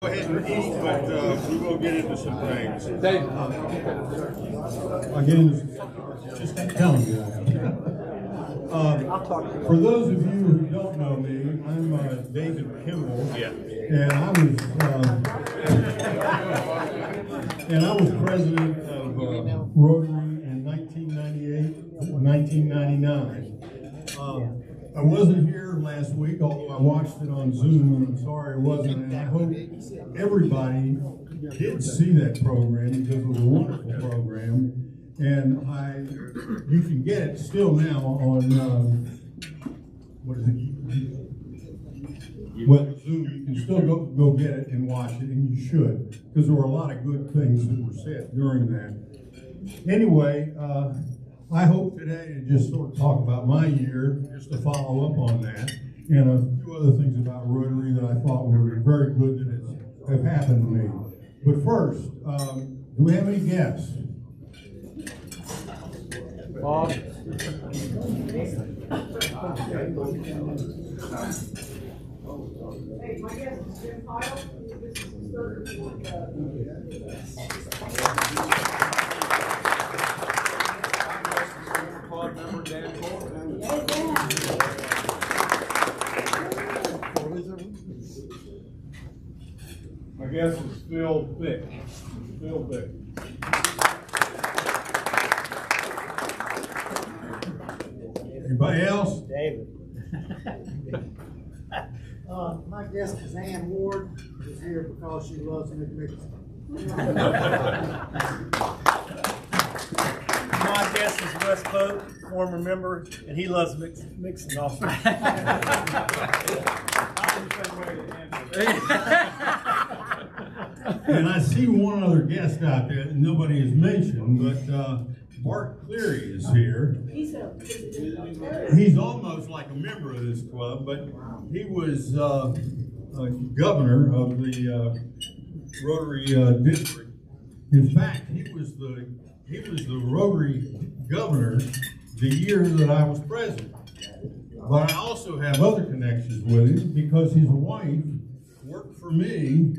Go ahead and eat, but we will get into some things. Dave. Again, just telling you that. For those of you who don't know me, I'm David Kimball. Yeah. And I was president of Rotary in 1998, 1999. I wasn't here last week, although I watched it on Zoom, and I'm sorry I wasn't. And I hope everybody did see that program because it was a wonderful program. And you can get it still now on what is it? Well, Zoom. You can still go get it and watch it, and you should, because there were a lot of good things that were said during that. Anyway. I hope today to just sort of talk about my year, just to follow up on that, and a few other things about Rotary that I thought were very good that have happened to me. But first, do we have any guests? Bob. Hey, my guest is Jim Pyle. This is his third report. Club member Dan Cole. My guess is Phil Thick. Phil Thick. Anybody else? David. My guest is Ann Ward, who's here because she loves McMixon. My guest is Wes Pope, former member, and he loves mixing also. And I see one other guest out there that nobody has mentioned, but Bart Cleary is here. He's almost like a member of this club, but he was governor of the Rotary district. In fact, he was the Rotary governor the year that I was president. But I also have other connections with him because his wife worked for me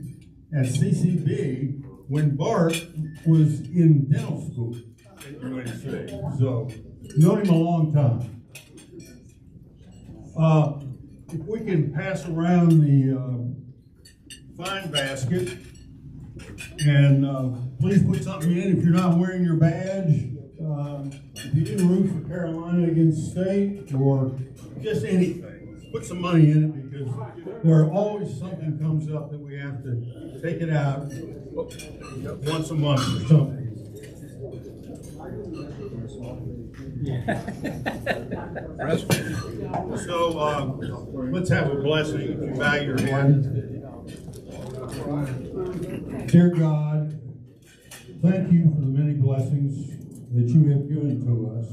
at CCB when Bart was in dental school. So, known him a long time. If we can pass around the fine basket, and please put something in if you're not wearing your badge. If you didn't root for Carolina against State, or just anything, put some money in it because there always something comes up that we have to take it out once a month or something. So let's have a blessing. If you bow your head. Dear God, thank you for the many blessings that you have given to us.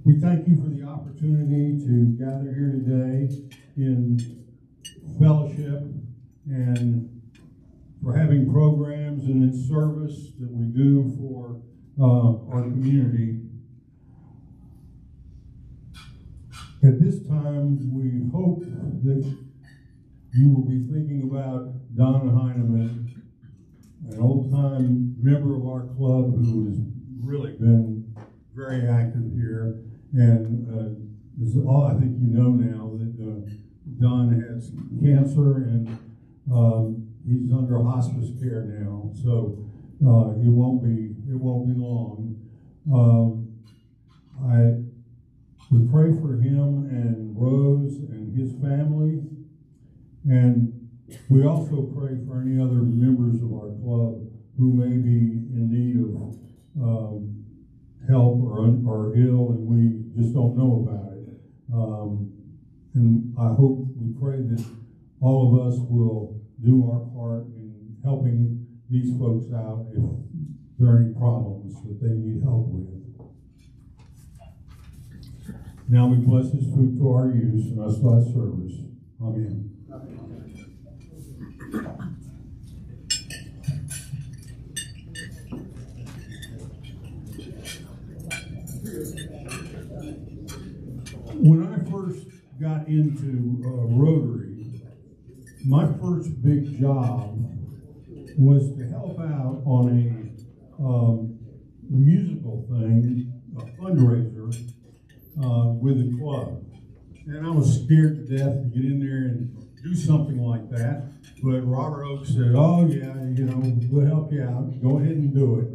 We thank you for the opportunity to gather here today in fellowship and for having programs and in service that we do for our community. At this time, we hope that you will be thinking about Don Heineman, an old-time member of our club who has really been very active here. And this is all I think you know now that Don has cancer and he's under hospice care now. So it won't be long. We pray for him and Rose and his family, and we also pray for any other members of our club who may be in need of help or ill, and we just don't know about it. And I hope, we pray that all of us will do our part in helping these folks out if there are any problems that they need help with. Now we bless this food to our use and us to our service. Amen. When I first got into Rotary, my first big job was to help out on a musical thing, a fundraiser with a club. And I was scared to death to get in there and do something like that. But Robert Oakes said, oh yeah, you know, we'll help you out. Go ahead and do it.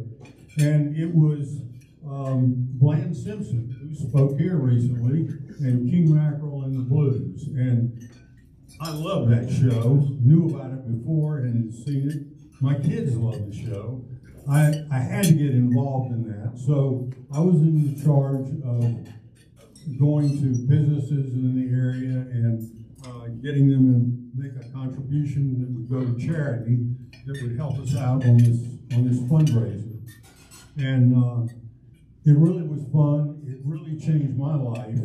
And it was Bland Simpson, who spoke here recently, and King Mackerel and the Blues. And I loved that show, knew about it before and had seen it. My kids loved the show. I had to get involved in that. So I was in charge of going to businesses in the area and getting them to make a contribution that would go to charity that would help us out on this fundraiser. And it really was fun. It really changed my life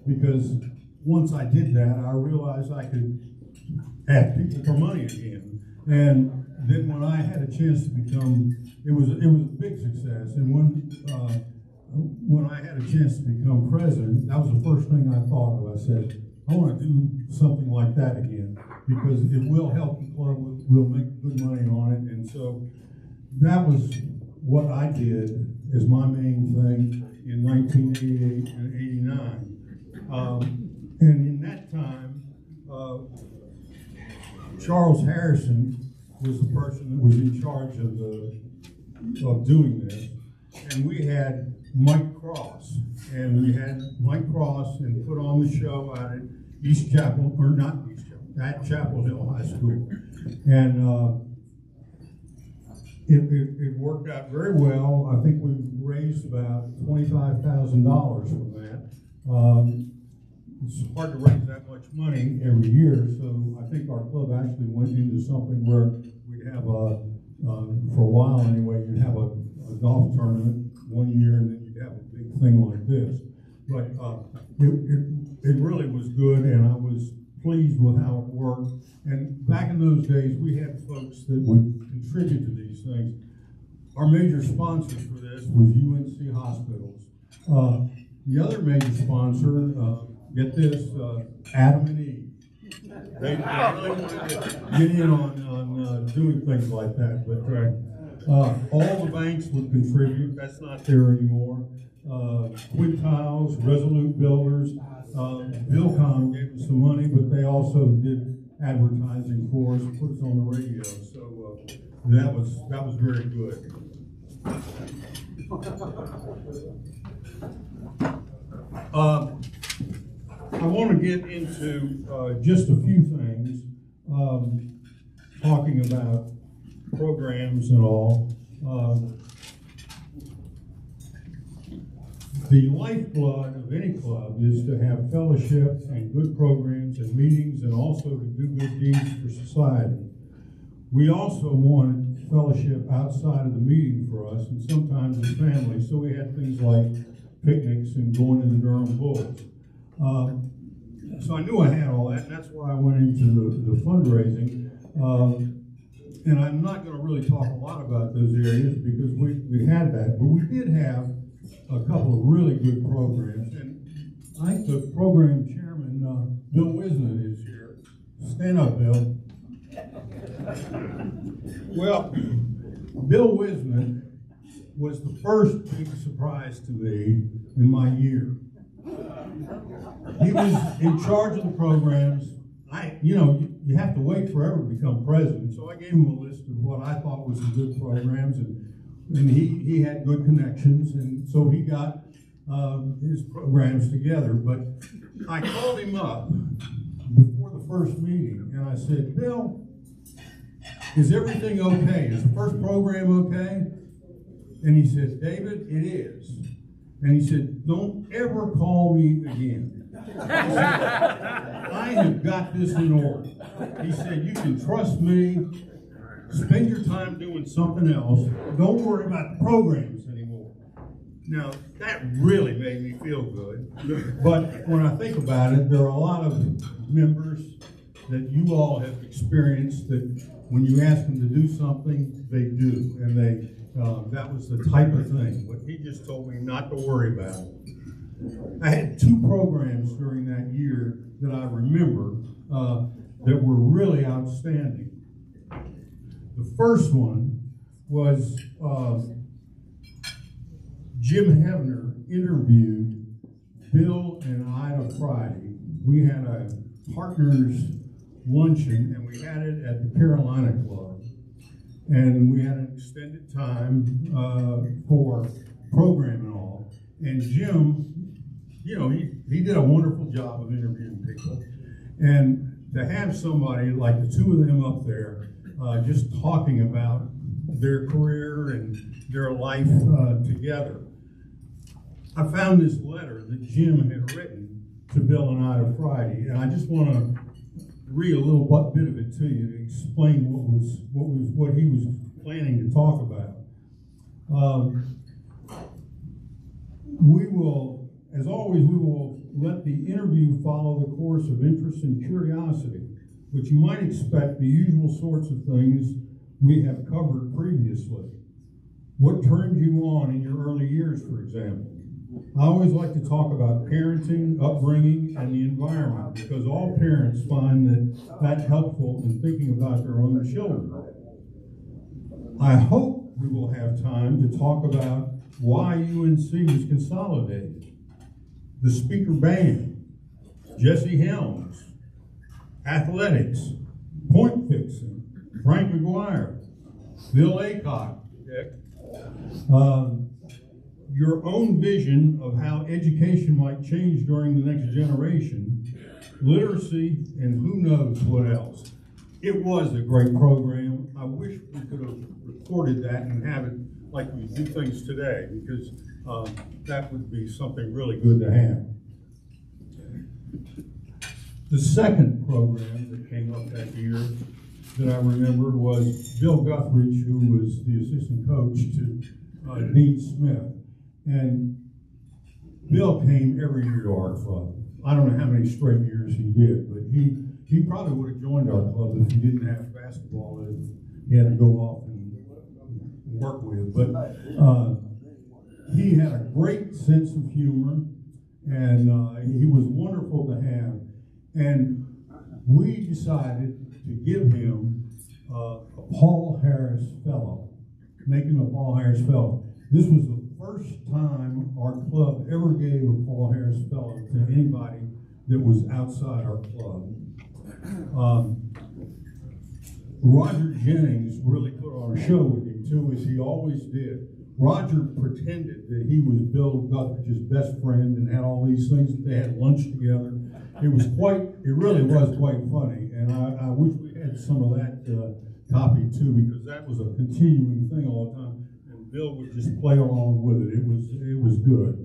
because once I did that, I realized I could ask people for money again. And then when I had a chance to become, it was a big success. And when I had a chance to become president, that was the first thing I thought of. I said, I want to do something like that again because it will help the club. We'll make good money on it. And so that was what I did as my main thing in 1988 and 89. And in that time, Charles Harrison was the person that was in charge of doing this. And we had Mike Cross, and we had Mike Cross and put on the show out at East Chapel, or not East Chapel, at Chapel Hill High School. And it worked out very well. I think we raised about $25,000 from that. It's hard to raise that much money every year, so I think our club actually went into something where we'd have for a while anyway, you'd have a golf tournament one year and then you'd have a big thing like this. But it really was good, and I was pleased with how it worked. And back in those days, we had folks that would contribute to these things. Our major sponsors for this was UNC Hospitals. The other major sponsor, get this, Adam and Eve. They really wanted to get in on doing things like that. But all the banks would contribute. That's not there anymore. Quintiles, Resolute Builders, Billcom gave us some money, but they also did advertising for us, put us on the radio. So that was very good. I want to get into just a few things, talking about programs and all. The lifeblood of any club is to have fellowship and good programs and meetings, and also to do good deeds for society. We also wanted fellowship outside of the meeting for us, and sometimes as families, so we had things like picnics and going to the Durham Bulls. So I knew I had all that, and that's why I went into the fundraising. And I'm not going to really talk a lot about those areas because we had that, but we did have a couple of really good programs. And I think the program chairman, Bill Wisnett, is here. Stand up, Bill. Well, Bill Wisnett was the first big surprise to me in my year. He was in charge of the programs. You have to wait forever to become president, so I gave him a list of what I thought was some good programs, and he had good connections, and so he got his programs together. But I called him up before the first meeting, and I said, Bill, is everything okay? Is the first program okay? And he said, David, it is. And he said, don't ever call me again. He said, I have got this in order. He said, you can trust me. Spend your time doing something else. Don't worry about the programs anymore. Now, that really made me feel good. But when I think about it, there are a lot of members that you all have experienced that when you ask them to do something, they do. And that was the type of thing. But he just told me not to worry about it. I had two programs during that year that I remember. that were really outstanding. The first one was Jim Hevner interviewed Bill and Ida Friday. We had a partners luncheon, and we had it at the Carolina Club. And we had an extended time for program and all. And Jim, you know, he did a wonderful job of interviewing people. And to have somebody like the two of them up there just talking about their career and their life together. I found this letter that Jim had written to Bill and Ida Friday, and I just want to read a little bit of it to you to explain what he was planning to talk about. We will, as always, we will let the interview follow the course of interest and curiosity, which you might expect the usual sorts of things we have covered previously. What turned you on in your early years, for example? I always like to talk about parenting, upbringing, and the environment, because all parents find that that's helpful in thinking about their own children. I hope we will have time to talk about why UNC was consolidated, the speaker band, Jesse Helms, athletics, point fixing, Frank McGuire, Bill Aycock, your own vision of how education might change during the next generation, literacy, and who knows what else. It was a great program. I wish we could have recorded that and have it like we do things today, because that would be something really good to have. The second program that came up that year that I remembered was Bill Guthridge, who was the assistant coach to Dean Smith. And Bill came every year to our club. I don't know how many straight years he did, but he probably would have joined our club if he didn't have basketball that he had to go off and work with. But he had a great sense of humor, and he was wonderful to have. And we decided to give him a Paul Harris Fellow, make him a Paul Harris Fellow. This was the first time our club ever gave a Paul Harris Fellow to anybody that was outside our club. Roger Jennings really put on a show with him too, as he always did. Roger pretended that he was Bill Guthridge's best friend and had all these things, that they had lunch together. It really was quite funny, and I wish we had some of that copy too, because that was a continuing thing all the time. Bill would just play along with it. It was good.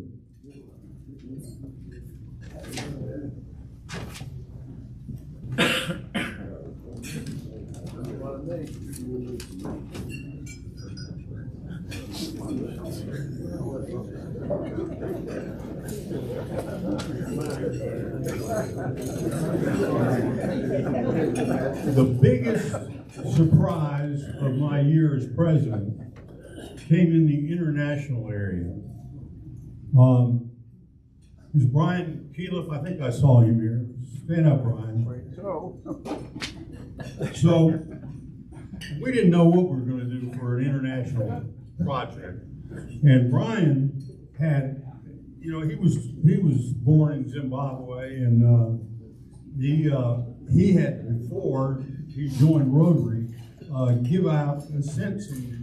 The biggest surprise of my year as president came in the international area. Is Brian Keeliff? I think I saw you here. Stand up, Brian. So we didn't know what we were going to do for an international project, and Brian had, you know, he was born in Zimbabwe, and he had, before he joined Rotary, give out and sent some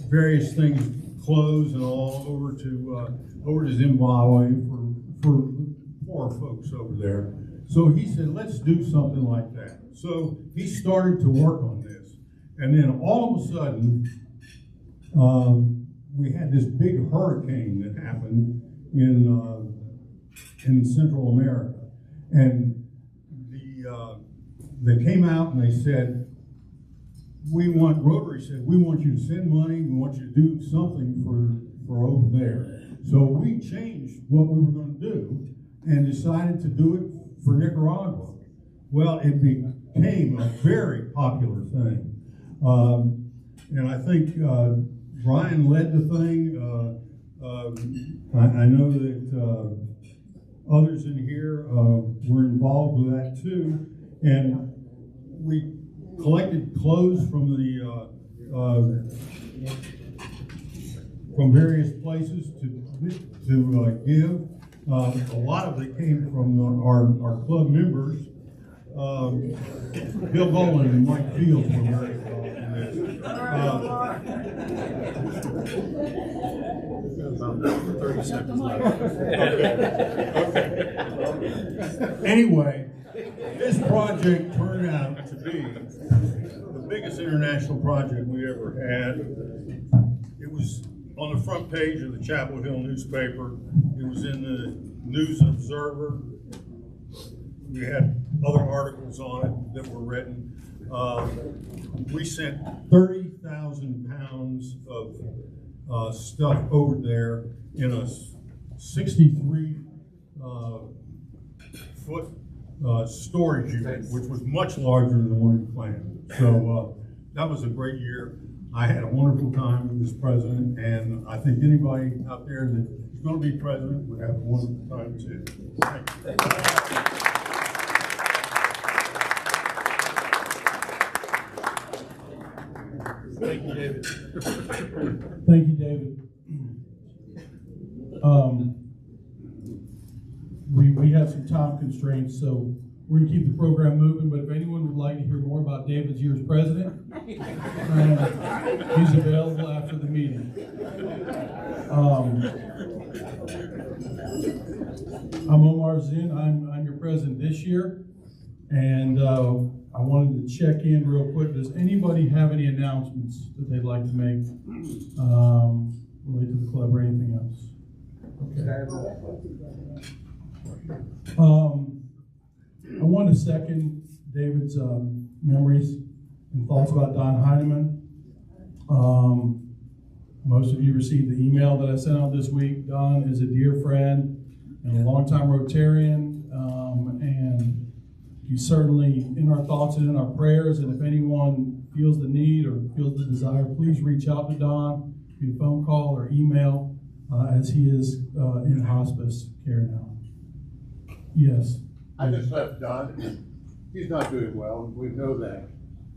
various things, clothes and all, over to Zimbabwe for poor folks over there. So he said, let's do something like that. So he started to work on this, and then all of a sudden, we had this big hurricane that happened in Central America, and they came out and they said, Rotary said, we want you to send money, we want you to do something for over there. So we changed what we were going to do and decided to do it for Nicaragua. Well, it became a very popular thing. And I think Brian led the thing. I know that Others in here were involved with that too, and we collected clothes from the from various places to give. A lot of it came from our club members. Bill Boland and Mike Fields were very involved in this. About 30 seconds left. Anyway, this project turned out to be the biggest international project we ever had. It was on the front page of the Chapel Hill newspaper. It was in the News Observer. We had other articles on it that were written. We sent 30,000 pounds of stuff over there in a 63 foot storage unit, which was much larger than the one we planned. So that was a great year. I had a wonderful time with this president, and I think anybody out there that is going to be president would have a wonderful time too. Thank you. Thank you, David. Thank you, David. We have some time constraints, so we're going to keep the program moving, but if anyone would like to hear more about David's year as president, he's available after the meeting. I'm Omar Zinn. I'm your president this year, and I wanted to check in real quick. Does anybody have any announcements that they'd like to make related to the club or anything else? Okay. I want to second David's memories and thoughts about Don Heineman. Most of you received the email that I sent out this week. Don is a dear friend and a longtime Rotarian, and he's certainly in our thoughts and in our prayers. And if anyone feels the need or feels the desire, please reach out to Don via phone call or email, as he is in hospice care now. Yes. I just left Don. He's not doing well, we know that.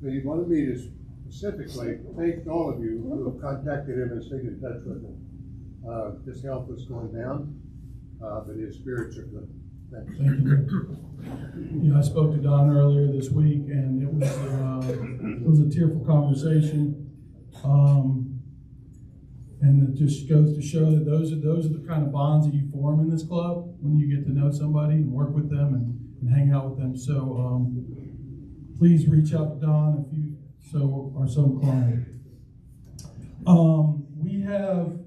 But he wanted me to specifically thank all of you who have contacted him and stayed in touch with him. His health is going down, but his spirits are good. Thanks. Thank you. Yeah, I spoke to Don earlier this week, and it was a tearful conversation. And it just goes to show that those are the kind of bonds that you form in this club when you get to know somebody and work with them and hang out with them. So please reach out to Don if you are so inclined. We have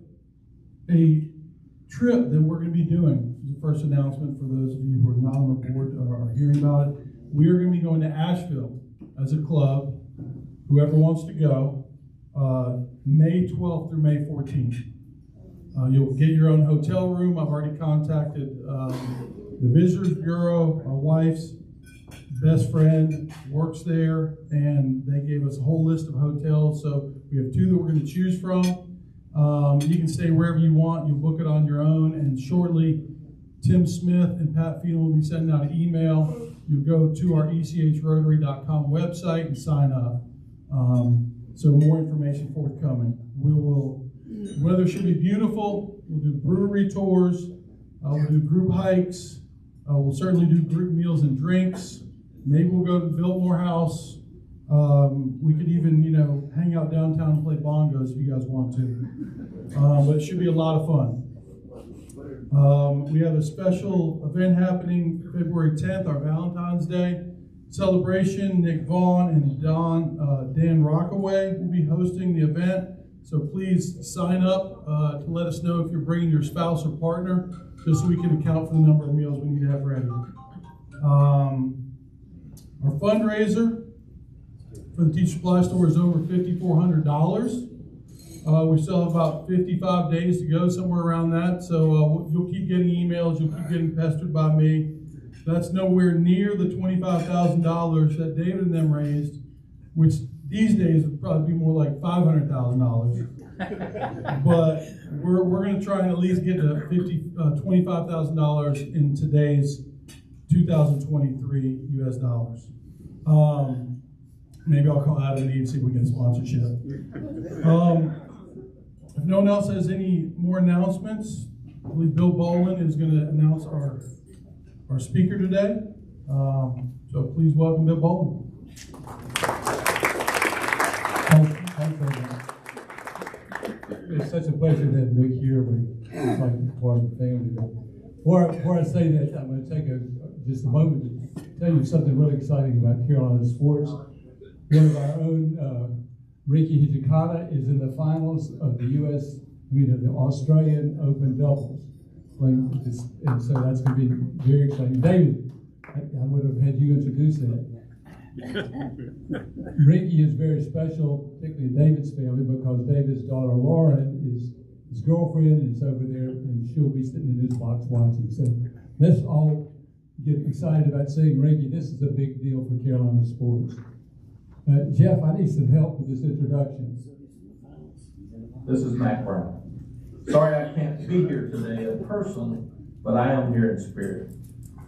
a trip that we're going to be doing. This is the first announcement for those of you who are not on the board or are hearing about it. We are going to be going to Asheville as a club. Whoever wants to go. May 12th through May 14th. You'll get your own hotel room. I've already contacted the Visitors Bureau. My wife's best friend works there, and they gave us a whole list of hotels. So we have 2 that we're going to choose from. You can stay wherever you want. You'll book it on your own, and shortly Tim Smith and Pat Phelan will be sending out an email. You'll go to our echrotary.com website and sign up. So more information forthcoming. Weather should be beautiful. We'll do brewery tours. We'll do group hikes. We'll certainly do group meals and drinks. Maybe we'll go to the Biltmore House. We could even, hang out downtown and play bongos if you guys want to. But it should be a lot of fun. We have a special event happening February 10th, our Valentine's Day celebration. Nick Vaughn and Dan Rockaway will be hosting the event. So please sign up to let us know if you're bringing your spouse or partner, just so we can account for the number of meals we need to have ready. Our fundraiser for the Teacher Supply Store is over $5,400. We still have about 55 days to go, somewhere around that. So you'll keep getting emails, you'll keep getting pestered by me. That's nowhere near the $25,000 that David and them raised which these days would probably be more like $500,000. But we're going to try and at least get to $25,000 in today's 2023 US dollars. Maybe I'll call Adam and see if we get a sponsorship. If no one else has any more announcements, I believe Bill Bolin is going to announce our speaker today. So please welcome Bill Bolin. It's such a pleasure to have Vic here. It's like part of the family. Before I say that, I'm going to take just a moment to tell you something really exciting about Carolina sports. One of our own, Ricky Hijikata, is in the finals of the the Australian Open doubles. And so that's going to be very exciting. David, I would have had you introduce that. Ricky is very special, particularly David's family, because David's daughter Lauren is his girlfriend is over there, and she'll be sitting in this box watching. So let's all get excited about seeing Ricky. This is a big deal for Carolina sports. Jeff, I need some help with this introduction. This is Mac Brown. Sorry I can't be here today in person, but I am here in spirit.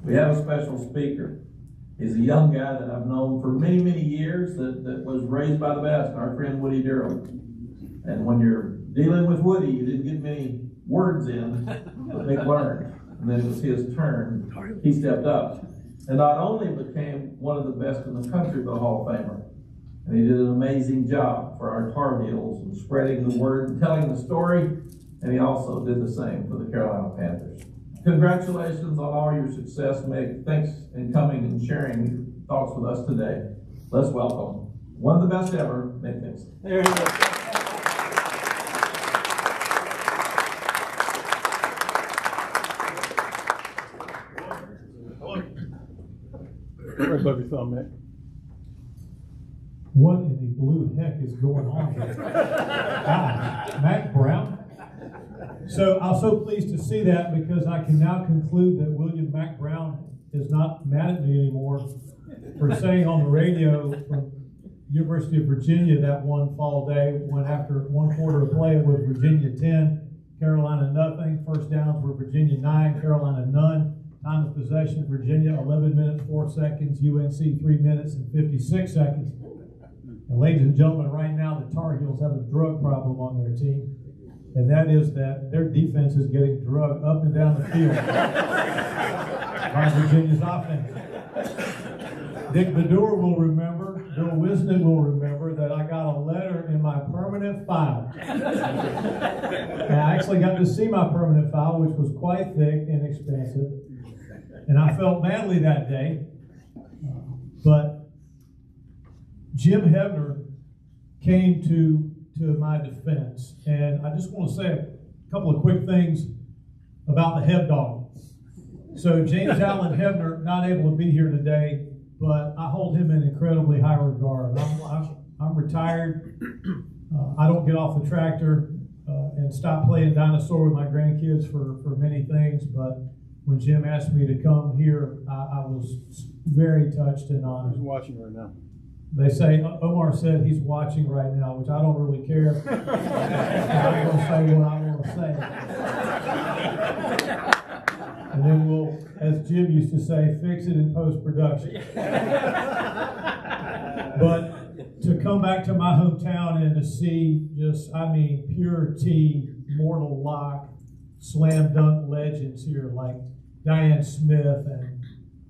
We have a special speaker. He's a young guy that I've known for many, many years that was raised by the best, our friend Woody Durham. And when you're dealing with Woody, you didn't get many words in, but they learned. And then it was his turn. He stepped up. And not only became one of the best in the country, but a Hall of Famer. And he did an amazing job for our Tar Heels and spreading the word and telling the story. And he also did the same for the Carolina Panthers. Congratulations on all your success, Meg. Thanks in coming and sharing your thoughts with us today. Let's welcome one of the best ever, Mick Dixon. There you go. Right above your thumb, Mick. What in the blue heck is going on here? Mac Brown. So I'm so pleased to see that, because I can now conclude that William Mac Brown is not mad at me anymore for saying on the radio from University of Virginia that one fall day, when after one quarter of play it was Virginia 10, Carolina nothing. First downs were Virginia 9, Carolina none. Time of possession, Virginia 11 minutes 4 seconds, UNC 3 minutes and 56 seconds. And ladies and gentlemen, right now the Tar Heels have a drug problem on their team. And that is that their defense is getting drugged up and down the field by Virginia's offense. Dick Bedour will remember, Bill Wisden will remember that I got a letter in my permanent file. And I actually got to see my permanent file, which was quite thick and expensive. And I felt badly that day. But Jim Hebner came to my defense. And I just want to say a couple of quick things about the Heb Dog. So James Allen Hebner, not able to be here today, but I hold him in incredibly high regard. I'm retired. I don't get off the tractor and stop playing dinosaur with my grandkids for many things, but when Jim asked me to come here, I was very touched and honored. He's watching right now. They say, Omar said he's watching right now, which I don't really care. I'm going to say what I want to say. And then we'll, as Jim used to say, fix it in post-production. But to come back to my hometown and to see just, pure T, mortal lock, slam dunk legends here like Diane Smith and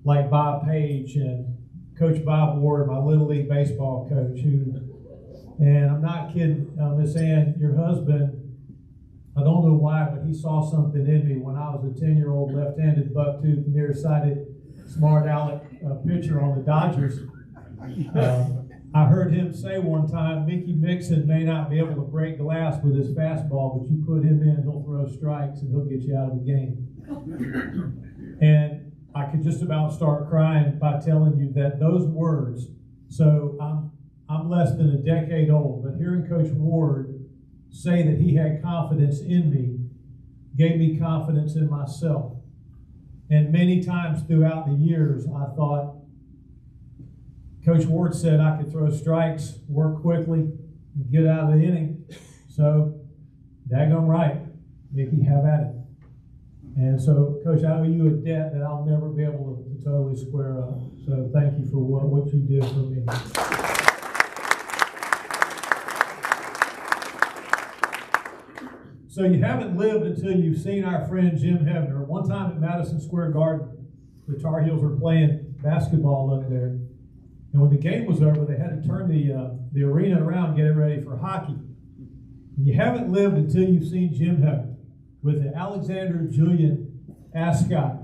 like Bob Page and Coach Bob Ward, my Little League baseball coach, and I'm not kidding, Miss Ann, your husband, I don't know why, but he saw something in me when I was a 10-year-old left-handed buck-toothed, nearsighted, smart aleck pitcher on the Dodgers. I heard him say one time, Mickey Mixon may not be able to break glass with his fastball, but you put him in, he'll throw strikes and he'll get you out of the game. And I could just about start crying by telling you that those words, so I'm less than a decade old, but hearing Coach Ward say that he had confidence in me gave me confidence in myself. And many times throughout the years, I thought, Coach Ward said I could throw strikes, work quickly, and get out of the inning. So, daggone right, Mickey, have at it. And so, Coach, I owe you a debt that I'll never be able to totally square up. So thank you for what you did for me. So you haven't lived until you've seen our friend Jim Hebner. One time at Madison Square Garden, the Tar Heels were playing basketball up there. And when the game was over, they had to turn the arena around, get it ready for hockey. And you haven't lived until you've seen Jim Hebner with the Alexander Julian ascot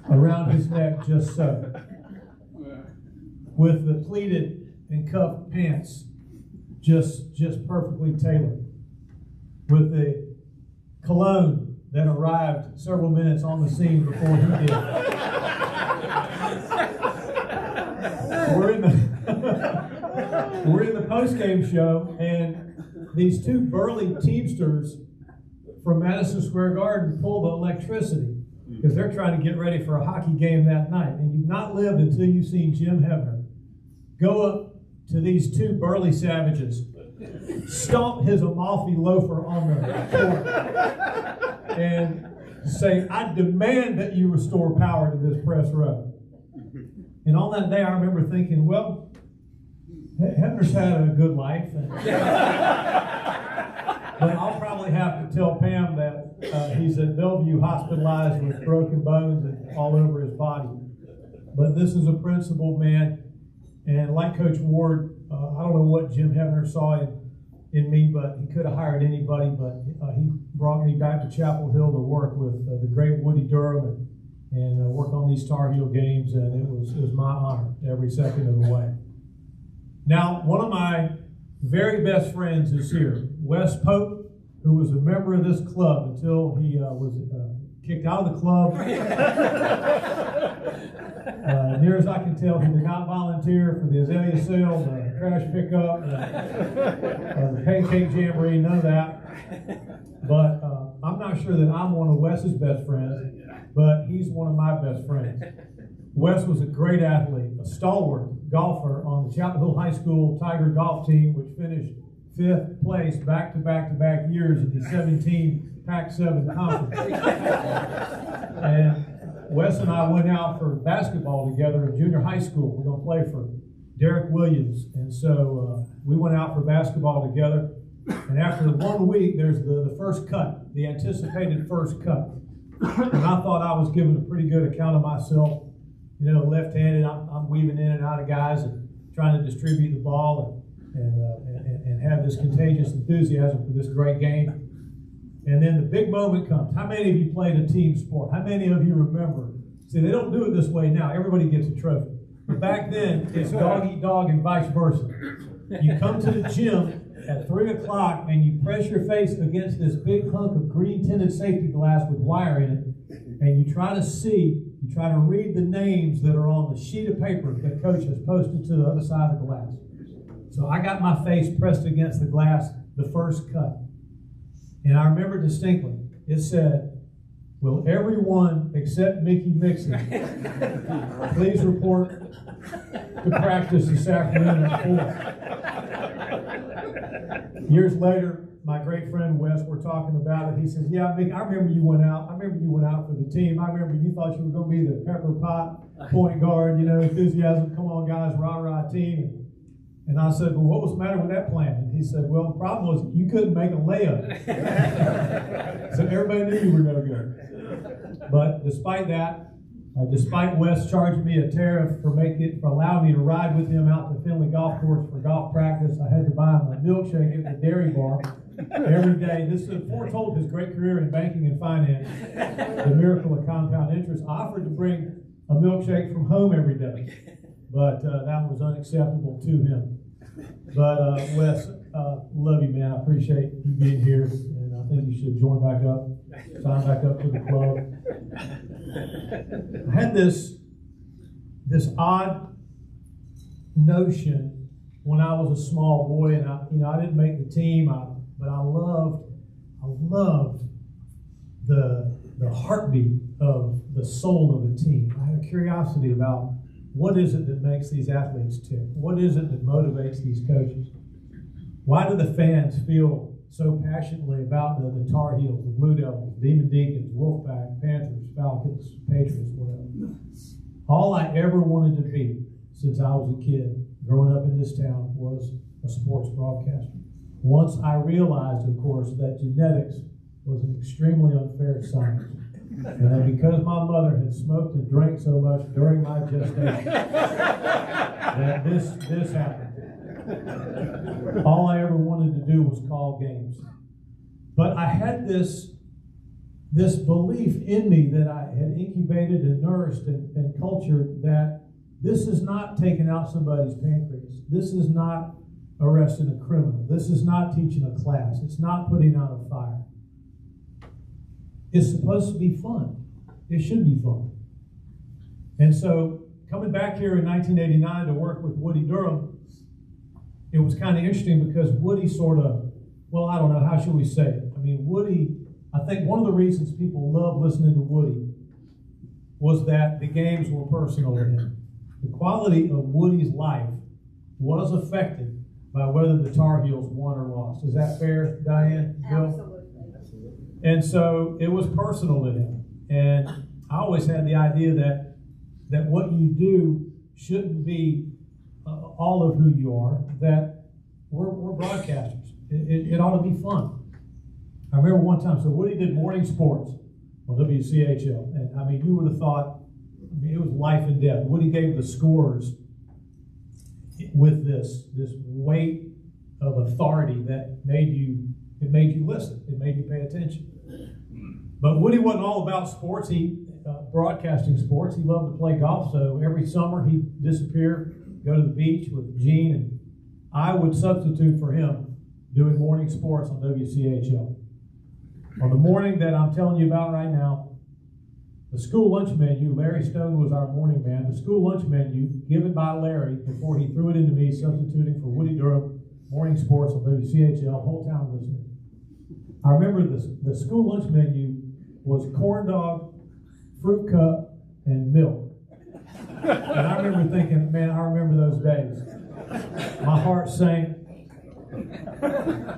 around his neck, just so, with the pleated and cuffed pants just perfectly tailored, with the cologne that arrived several minutes on the scene before he did. We're in the post-game show, and these two burly Teamsters from Madison Square Garden pull the electricity because they're trying to get ready for a hockey game that night. And you've not lived until you've seen Jim Hebner go up to these two burly savages, stomp his Amalfi loafer on the court, and say, "I demand that you restore power to this press row." And on that day, I remember thinking, well, Hebner's had a good life. But I'll probably have to tell Pam that he's at Bellevue hospitalized with broken bones and all over his body. But this is a principled man. And like Coach Ward, I don't know what Jim Hebner saw in me, but he could have hired anybody. But he brought me back to Chapel Hill to work with the great Woody Durham and work on these Tar Heel games. And it was my honor every second of the way. Now, one of my very best friends is here, Wes Pope, who was a member of this club until he was kicked out of the club. Near as I can tell, he did not volunteer for the azalea sale, the trash pickup, the pancake jamboree, none of that. But I'm not sure that I'm one of Wes's best friends, but he's one of my best friends. Wes was a great athlete, a stalwart golfer on the Chapel Hill High School Tiger golf team, which finished 5th place back-to-back years in the 17 Pac-7 conference. And Wes and I went out for basketball together in junior high school. We're going to play for Derek Williams. And so we went out for basketball together. And after 1 week, there's the first cut, the anticipated first cut. And I thought I was giving a pretty good account of myself. You know, left-handed, I'm weaving in and out of guys and trying to distribute the ball and have this contagious enthusiasm for this great game. And then the big moment comes. How many of you played a team sport? How many of you remember? See, they don't do it this way now. Everybody gets a trophy. But back then, it's dog eat dog and vice versa. You come to the gym at 3 o'clock and you press your face against this big hunk of green tinted safety glass with wire in it, and you try to read the names that are on the sheet of paper that coach has posted to the other side of the glass. So I got my face pressed against the glass, the first cut. And I remember distinctly, it said, "Will everyone except Mickey Mixon please report to practice this afternoon at 4. Years later, my great friend Wes, we're talking about it. He says, "Yeah, Mick, I remember you went out. I remember you went out for the team. I remember you thought you were going to be the pepper pot point guard, you know, enthusiasm, come on guys, rah-rah team." And I said, "Well, what was the matter with that plan?" And he said, "Well, the problem was you couldn't make a layup." So everybody knew you were no good. But despite that, despite Wes charging me a tariff for allowing me to ride with him out to Finley Golf Course for golf practice, I had to buy him a milkshake at the dairy bar every day. This foretold his great career in banking and finance, the miracle of compound interest. I offered to bring a milkshake from home every day, but that was unacceptable to him. But Wes, love you, man. I appreciate you being here, and I think you should sign back up to the club. I had this odd notion when I was a small boy, and I didn't make the team, but I loved the heartbeat of the soul of a team. I had a curiosity about what is it that makes these athletes tick? What is it that motivates these coaches? Why do the fans feel so passionately about the Tar Heels, the Blue Devils, Demon Deacons, Wolfpack, Panthers, Falcons, Patriots, whatever? All I ever wanted to be since I was a kid growing up in this town was a sports broadcaster. Once I realized, of course, that genetics was an extremely unfair science. And that because my mother had smoked and drank so much during my gestation, that this happened. All I ever wanted to do was call games. But I had this belief in me that I had incubated and nourished and cultured, that this is not taking out somebody's pancreas. This is not arresting a criminal. This is not teaching a class. It's not putting out a fire. It's supposed to be fun. It should be fun. And so, coming back here in 1989 to work with Woody Durham, it was kind of interesting because Woody sort of, well, I don't know, how should we say it? I mean, Woody, I think one of the reasons people love listening to Woody was that the games were personal to him. The quality of Woody's life was affected by whether the Tar Heels won or lost. Is that fair, Diane? Bill? Absolutely. And so it was personal to him. And I always had the idea that what you do shouldn't be all of who you are, that we're broadcasters. It ought to be fun. I remember one time, so Woody did morning sports on WCHL. And I mean, you would have thought, I mean, it was life and death. Woody gave the scores with this weight of authority that made you listen. It made you pay attention. But Woody wasn't all about sports. He broadcasting sports. He loved to play golf. So every summer he'd disappear, go to the beach with Gene, and I would substitute for him doing morning sports on WCHL. On the morning that I'm telling you about right now, the school lunch menu, Larry Stone was our morning man. The school lunch menu given by Larry before he threw it into me, substituting for Woody Durham, morning sports on WCHL, whole town listening. I remember the school lunch menu was corn dog, fruit cup, and milk. And I remember thinking, man, I remember those days. My heart sank.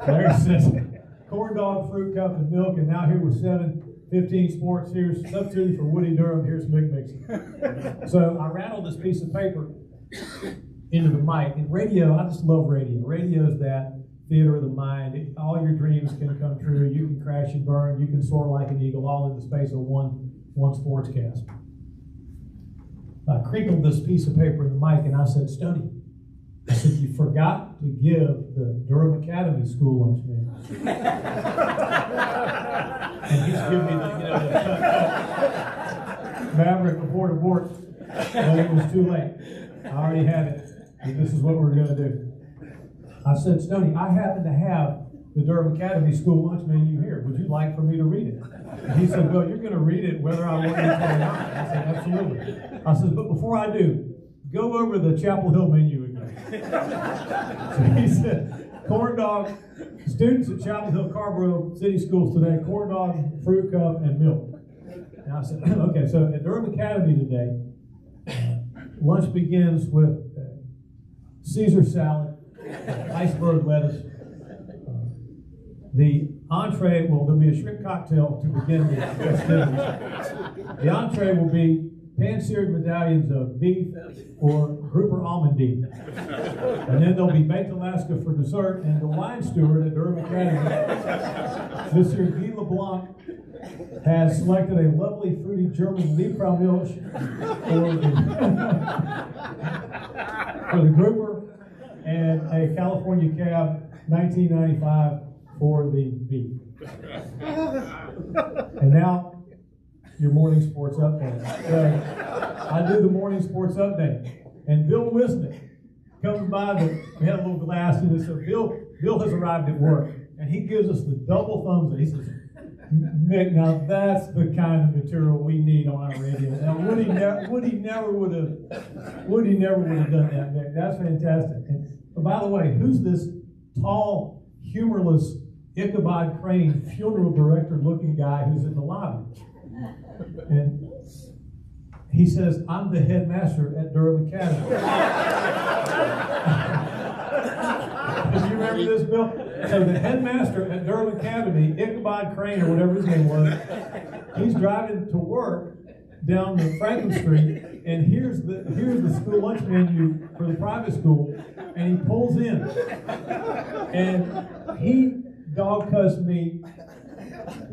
Larry says, corn dog, fruit cup, and milk, and now here with 7:15 sports, here's substituting for Woody Durham, here's Mick Mixon. So I rattled this piece of paper into the mic. And radio, I just love radio. Radio is that theater of the mind. All your dreams can come true. You can crash and burn. You can soar like an eagle, all in the space of one sportscast. I crinkled this piece of paper in the mic, and I said, Stoney, I said, you forgot to give the Durham Academy school lunch menu. And he's giving me the Maverick abort. Well, it was too late. I already had it. And this is what we're going to do. I said, Stoney, I happen to have the Durham Academy school lunch menu here. Would you like for me to read it? And he said, well, you're going to read it whether I want you to or not. I said, absolutely. I said, but before I do, go over the Chapel Hill menu again. So he said, corn dog, students at Chapel Hill Carborough City Schools today, corn dog, fruit cup, and milk. And I said, okay, so at Durham Academy today, lunch begins with Caesar salad, iceberg lettuce. The entree, well, there'll be a shrimp cocktail to begin the festivities. The entree will be pan-seared medallions of beef or grouper almondine. And then there'll be baked Alaska for dessert, and the wine steward at Durham Academy, Mr. Guy LeBlanc, has selected a lovely fruity German Liebfraumilch for the grouper, and a California Cab 1995 for the beef. And now, your morning sports update. So, I do the morning sports update, and Bill Wisnick comes by. We had a little glass in this. So Bill has arrived at work, and he gives us the double thumbs up. He says, Mick, now that's the kind of material we need on our radio. Now Woody never would have done that, Mick. That's fantastic. And by the way, who's this tall, humorless Ichabod Crane funeral director looking guy who's in the lobby? And He says, I'm the headmaster at Durham Academy. Do you remember this, Bill? So the headmaster at Durham Academy, Ichabod Crane, or whatever his name was, he's driving to work down the Franklin Street, and here's the school lunch menu for the private school, and he pulls in, and he dog cussed me.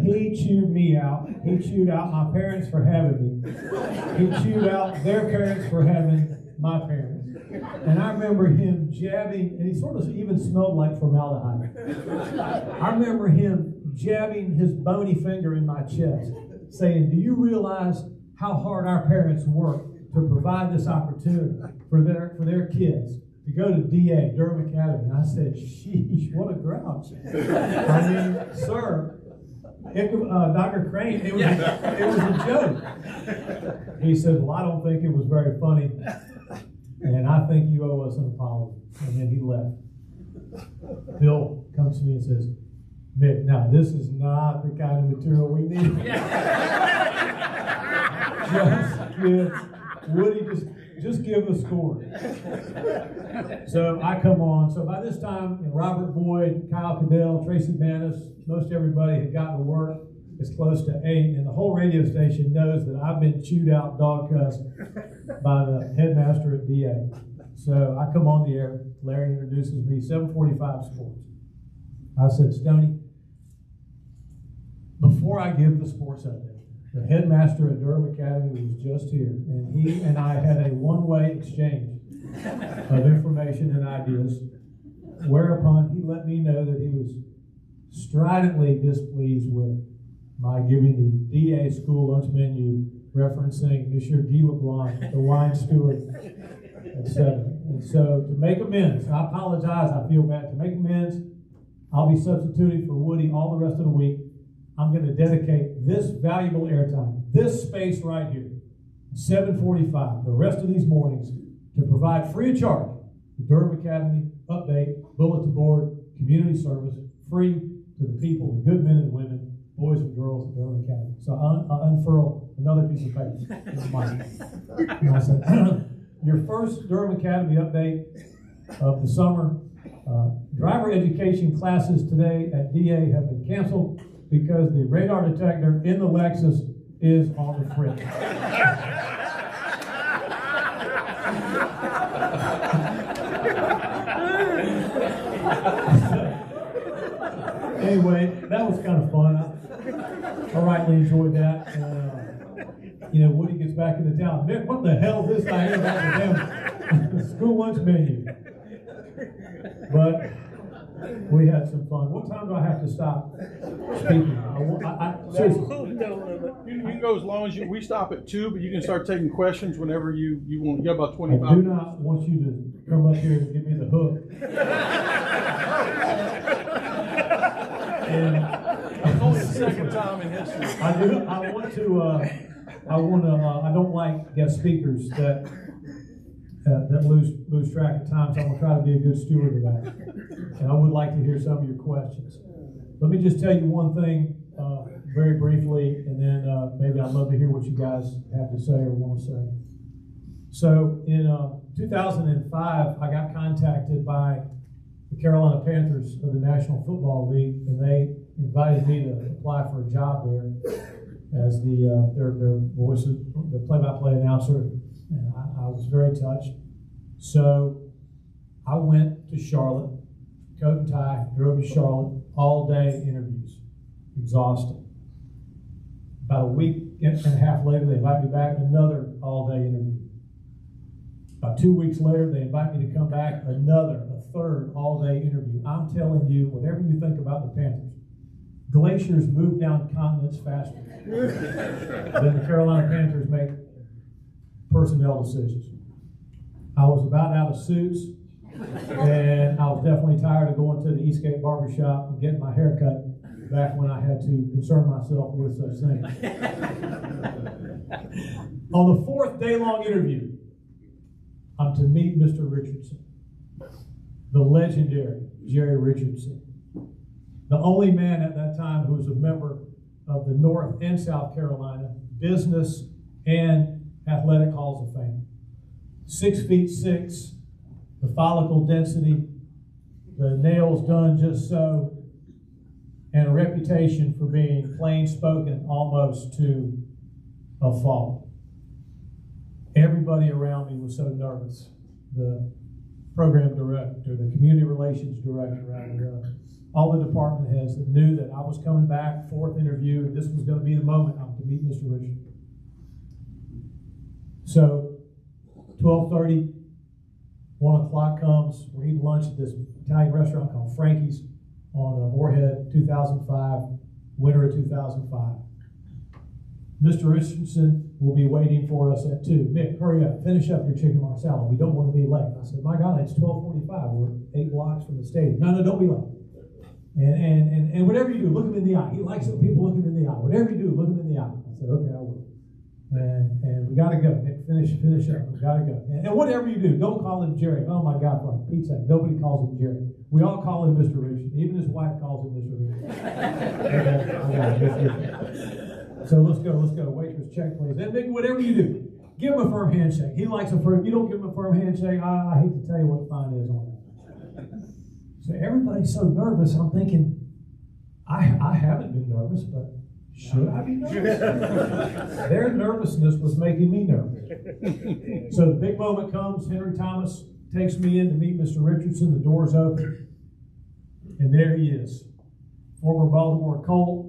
He chewed me out. He chewed out my parents for having me. He chewed out their parents for having my parents. And I remember him jabbing, and he sort of even smelled like formaldehyde. I remember him jabbing his bony finger in my chest, saying, do you realize how hard our parents work to provide this opportunity for their kids to go to DA, Durham Academy? And I said, sheesh, what a grouch. I mean, sir, Dr. Crane, it was a joke. He said, well, I don't think it was very funny, and I think you owe us an apology. And then he left. Bill comes to me and says, Mick, now this is not the kind of material we need. Just give the score. So I come on. So by this time, Robert Boyd, Kyle Cadell, Tracy Manis, most everybody had gotten to work. It's close to 8, and the whole radio station knows that I've been chewed out, dog cussed by the headmaster at DA. So I come on the air. Larry introduces me, 745 sports. I said, Stoney, before I give the sports update, the headmaster at Durham Academy was just here, and he and I had a one-way exchange of information and ideas, whereupon he let me know that he was stridently displeased with my giving the DA school lunch menu referencing Monsieur Guy LeBlanc, the wine steward, etc. And so to make amends, I apologize, I feel bad, to make amends, I'll be substituting for Woody all the rest of the week. I'm going to dedicate this valuable airtime, this space right here, 7:45, the rest of these mornings, to provide free of charge the Durham Academy update, bulletin board, community service, free to the people, the good men and women, boys and girls at Durham Academy. So I unfurl another piece of paper. And I said, your first Durham Academy update of the summer. Driver education classes today at DA have been canceled because the radar detector in the Lexus is on the fritz. Anyway, that was kind of fun. I rightly enjoyed that. Woody gets back into town. Mick, what the hell is this I hear about the damn school lunch menu? But we had some fun. What time do I have to stop speaking? Seriously. You can go as long as we stop at 2, but you can start taking questions whenever you want. You got about 25 I do not want you to come up here and give me the hook. And it's only the second time in history. I don't like guest speakers that lose track of time, so I'm going to try to be a good steward of that. And I would like to hear some of your questions. Let me just tell you one thing very briefly, and then maybe I'd love to hear what you guys have to say or want to say. So in 2005, I got contacted by the Carolina Panthers of the National Football League, and they invited me to apply for a job there as their voice, the play-by-play announcer. And I was very touched. So I went to Charlotte, coat and tie, drove to Charlotte, all-day interviews, exhausted. About a week and a half later, they invite me back, another all-day interview. About 2 weeks later, they invite me to come back, a third all-day interview. I'm telling you, whatever you think about the Panthers, glaciers move down continents faster than the Carolina Panthers make personnel decisions. I was about out of suits, and I was definitely tired of going to the Eastgate barbershop and getting my hair cut back when I had to concern myself with such things. On the 4th day-long interview, I'm to meet Mr. Richardson, the legendary Jerry Richardson, the only man at that time who was a member of the North and South Carolina Business and Athletic Halls of Fame. 6'6", the follicle density, the nails done just so, and a reputation for being plain spoken almost to a fault. Everybody around me was so nervous. The program director, the community relations director, and all the department heads that knew that I was coming back, fourth interview, and this was going to be the moment to meet Mr. Richard. So 12:30, 1 o'clock comes, we're eating lunch at this Italian restaurant called Frankie's on Moorhead, 2005, winter of 2005. Mr. Richardson will be waiting for us at 2. Mick, hurry up, finish up your chicken marsala. We don't want to be late. I said, my God, it's 12:45. We're 8 blocks from the stadium. No, don't be late. And whatever you do, look him in the eye. He likes it when people look him in the eye. Whatever you do, look him in the eye. I said, okay, I will. And we got to go. Mick, finish up. We got to go. And whatever you do, don't call him Jerry. Oh my God, for Pete's sake, nobody calls him Jerry. We all call him Mr. Richard. Even his wife calls him Mr. Richard. So let's go. Waitress, check, please. And Mick, whatever you do, give him a firm handshake. He likes a firm. You don't give him a firm handshake, I hate to tell you what fine is on it. So everybody's so nervous. I'm thinking, I haven't been nervous, but should I be nervous? Their nervousness was making me nervous. So the big moment comes. Henry Thomas takes me in to meet Mr. Richardson. The door's open, and there he is, former Baltimore Colt.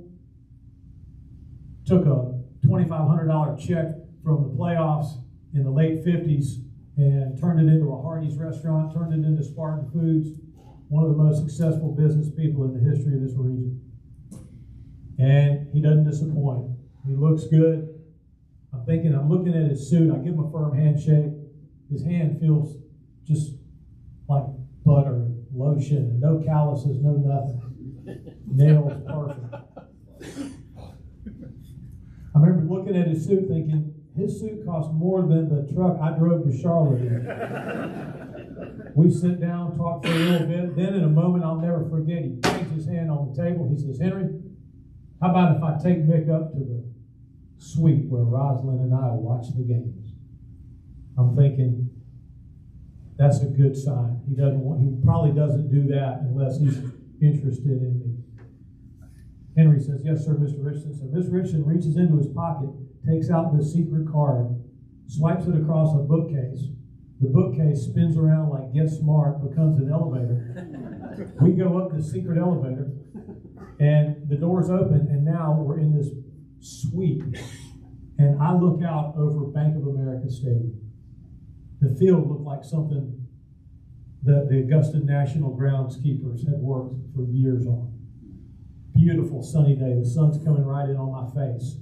Took a $2,500 check from the playoffs in the late 50s and turned it into a Hardee's restaurant, turned it into Spartan Foods, one of the most successful business people in the history of this region. And he doesn't disappoint. He looks good. I'm looking at his suit. I give him a firm handshake. His hand feels just like butter, lotion, no calluses, no nothing. Nails perfect. I remember looking at his suit thinking, his suit cost more than the truck I drove to Charlotte in. We sit down, talk for a little bit. Then in a moment I'll never forget, he bangs his hand on the table. He says, Henry, how about if I take Mick up to the suite where Rosalind and I will watch the games? I'm thinking, that's a good sign. He probably doesn't do that unless he's interested in me. Henry says, yes, sir, Mr. Richardson. So Mr. Richardson reaches into his pocket, takes out this secret card, swipes it across a bookcase. The bookcase spins around like Get Smart, becomes an elevator. We go up this secret elevator, and the doors open, and now we're in this suite. And I look out over Bank of America Stadium. The field looked like something that the Augusta National groundskeepers had worked for years on. Beautiful sunny day. The sun's coming right in on my face.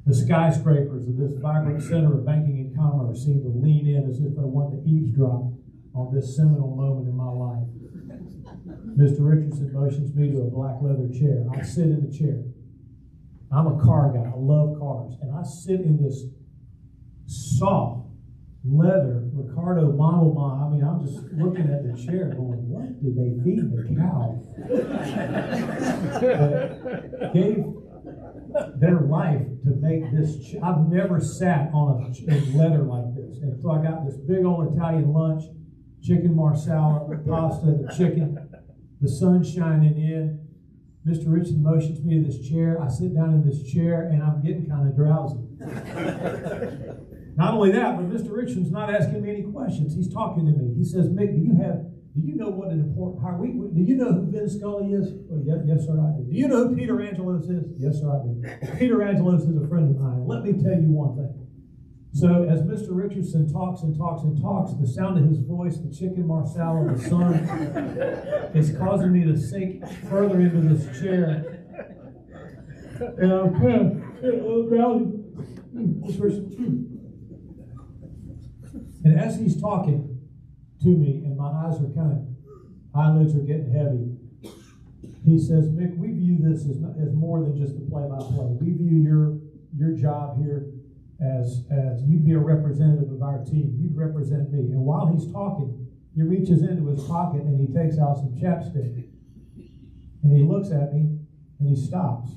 The skyscrapers of this vibrant center of banking and commerce seem to lean in as if they want to eavesdrop on this seminal moment in my life. Mr. Richardson motions me to a black leather chair. I sit in the chair. I'm a car guy. I love cars. And I sit in this soft leather Ricardo Model Mine. I mean, I'm just looking at the chair going, what did they feed the cow? That gave their life to make this. I've never sat on a leather like this. And so I got this big old Italian lunch, chicken marsala, pasta, the chicken, the sun shining in. Mr. Richardson motions me to this chair. I sit down in this chair and I'm getting kind of drowsy. Not only that, but Mr. Richardson's not asking me any questions. He's talking to me. He says, Mick, do you know what an important hire? Do you know who Vin Scully is? Well, yes, sir, I do. Do you know who Peter Angelos is? Yes, sir, I do. Well, Peter Angelos is a friend of mine. Let me tell you one thing. So as Mr. Richardson talks and talks and talks, the sound of his voice, the chicken marsala, the sun, is causing me to sink further into this chair. And I'm kind of drowsy. And as he's talking to me, and my eyelids are getting heavy, he says, Mick, we view this as more than just a play-by-play. We view your job here as you'd be a representative of our team. You'd represent me. And while he's talking, he reaches into his pocket and he takes out some chapstick. And he looks at me and he stops.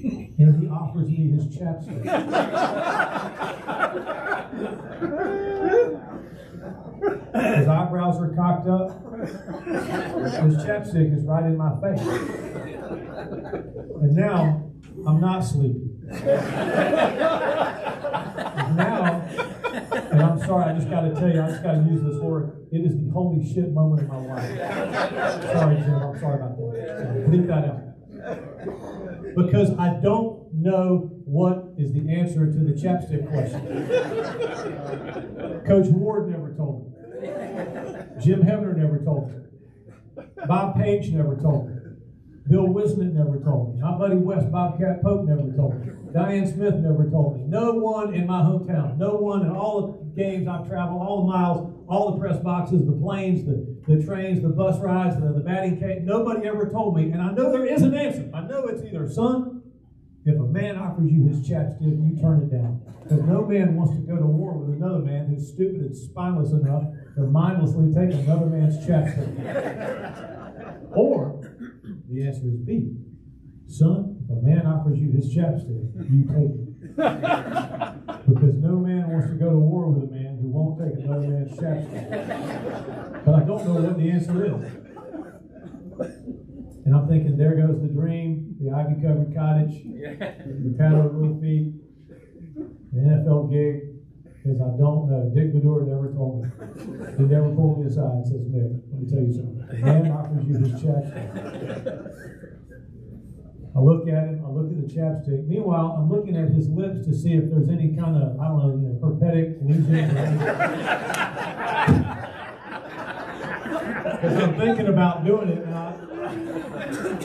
and he offers me his chapstick. His eyebrows are cocked up. His chapstick is right in my face. And now, I'm not sleepy. Now, and I'm sorry, I just got to tell you, I just got to use this word. It is the holy shit moment of my life. Sorry, Jim, I'm sorry about that. Bleep that out. Because I don't know what is the answer to the chapstick question. Coach Ward never told me. Jim Hebner never told me. Bob Page never told me. Bill Wisnett never told me. My buddy Wes Bobcat Pope never told me. Diane Smith never told me. No one in my hometown, no one in all the games I've traveled, all the miles, all the press boxes, the planes, the trains, the bus rides, the batting cage, nobody ever told me. And I know there is an answer. I know it's either, son, if a man offers you his chapstick, you turn it down. Because no man wants to go to war with another man who's stupid and spineless enough to mindlessly take another man's chapstick. Or, the answer is B. Son, if a man offers you his chapstick, you take it. Because no man wants to go to war with a man who won't take another man's chapstick. But I don't know what the answer is. And I'm thinking, there goes the dream, the ivy-covered cottage, the padded little feet, the NFL gig, because I don't know. Dick Bedour never told me. He never pulled me aside and says, Mick, let me tell you something. The man offers you his chapstick. I look at him, I look at the chapstick. Meanwhile, I'm looking at his lips to see if there's any kind of, I don't know, herpetic lesion. Because I'm thinking about doing it,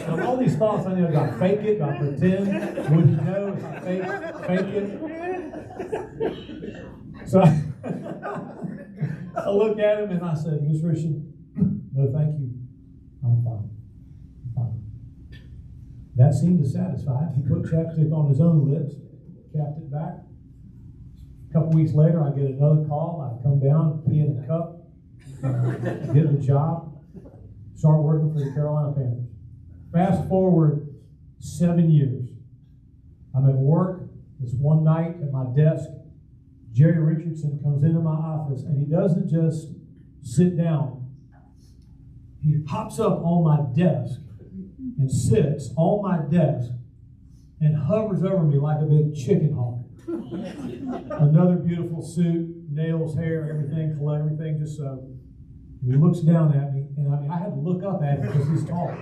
and all these thoughts I know, do I fake it? Do I pretend? Would you know if I fake it? So I look at him and I said, Miss Richard, no thank you. I'm fine. That seemed to satisfy him. He put chapstick on his own lips, capped it back. A couple weeks later, I get another call. I come down, pee in a cup, get the job, start working for the Carolina Panthers. Fast forward 7 years. I'm at work. This one night at my desk, Jerry Richardson comes into my office, and he doesn't just sit down. He pops up on my desk and sits on my desk and hovers over me like a big chicken hawk. Another beautiful suit, nails, hair, everything just so. And he looks down at me, and I had to look up at him because he's tall.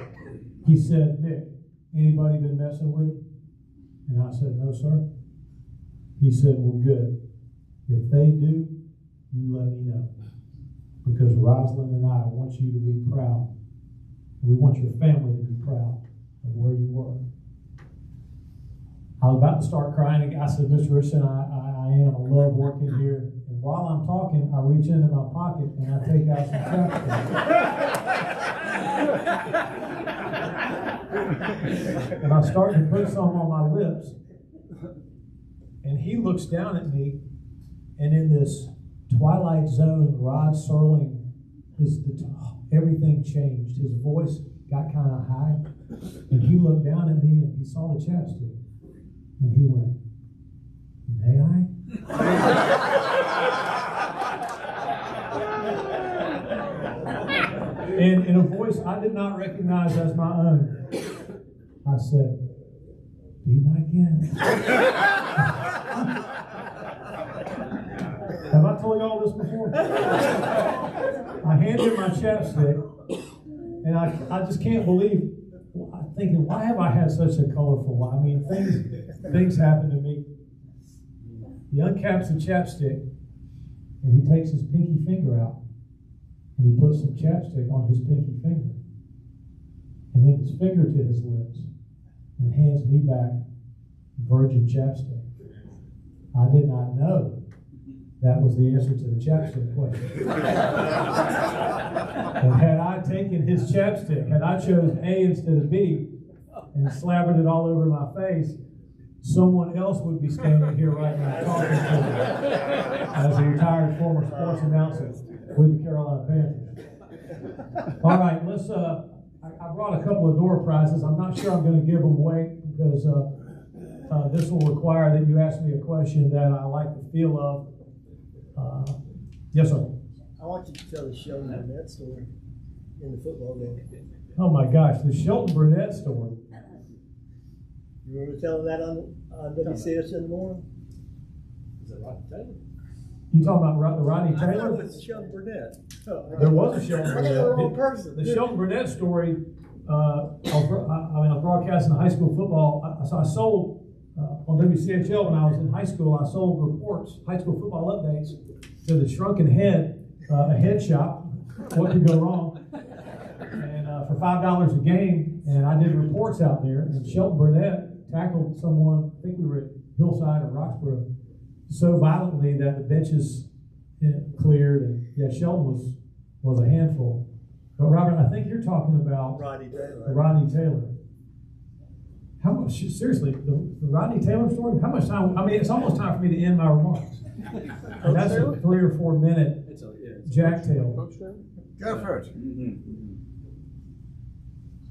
He said, Nick, anybody been messing with you? And I said, no, sir. He said, well, good. If they do, you let me know. Because Rosalind and I want you to be proud. We want your family to be proud of where you work. I was about to start crying again. I said, Mr. Richardson, I am. I love working here. And while I'm talking, I reach into my pocket and I take out some chapstick. And I start to put some on my lips. And he looks down at me, and in this Twilight Zone, Rod Serling, everything changed. His voice got kind of high, and he looked down at me and he saw the chapstick, and he went, may I? And in a voice I did not recognize as my own, I said, be my guest. Have I told you all this before? I handed him my chapstick, and I just can't believe. I'm thinking, why have I had such a colorful life? I mean, things happen to me. He uncaps the chapstick, and he takes his pinky finger out, and he puts some chapstick on his pinky finger, and then his finger to his lips, and hands me back virgin chapstick. I did not know that was the answer to the chapstick question. And had I taken his chapstick, had I chosen A instead of B and slabbered it all over my face, someone else would be standing here right now talking to me as a retired former sports announcer with the Carolina Panthers. All right, let's. I brought a couple of door prizes. I'm not sure I'm going to give them away because this will require that you ask me a question that I like the feel of. Yes, sir. I want you to tell the Sheldon Burnett story in the football game. Oh my gosh, the Shelton Burnett story. You remember telling that on WCS in the morning? Is it Rodney Taylor? You talking about the Rodney I thought Taylor? it was Sheldon Burnett. There was a Sheldon I got the wrong Burnett. person. The Shelton Burnett story, I was broadcasting high school football. So I sold, on WCHL when I was in high school, I sold reports, high school football updates, to the Shrunken Head, a head shop. What could go wrong? And for $5 a game, and I did reports out there, and Shelton Burnett tackled someone, I think we were at Hillside or Roxborough, so violently that the benches cleared, and yeah, Shelton was a handful. But Robert, I think you're talking about Rodney Taylor. Rodney Taylor. How much, seriously, the Rodney Taylor story, how much time, I mean, it's almost time for me to end my remarks. And that's a 3 or 4 minute Jack Tail. Go first.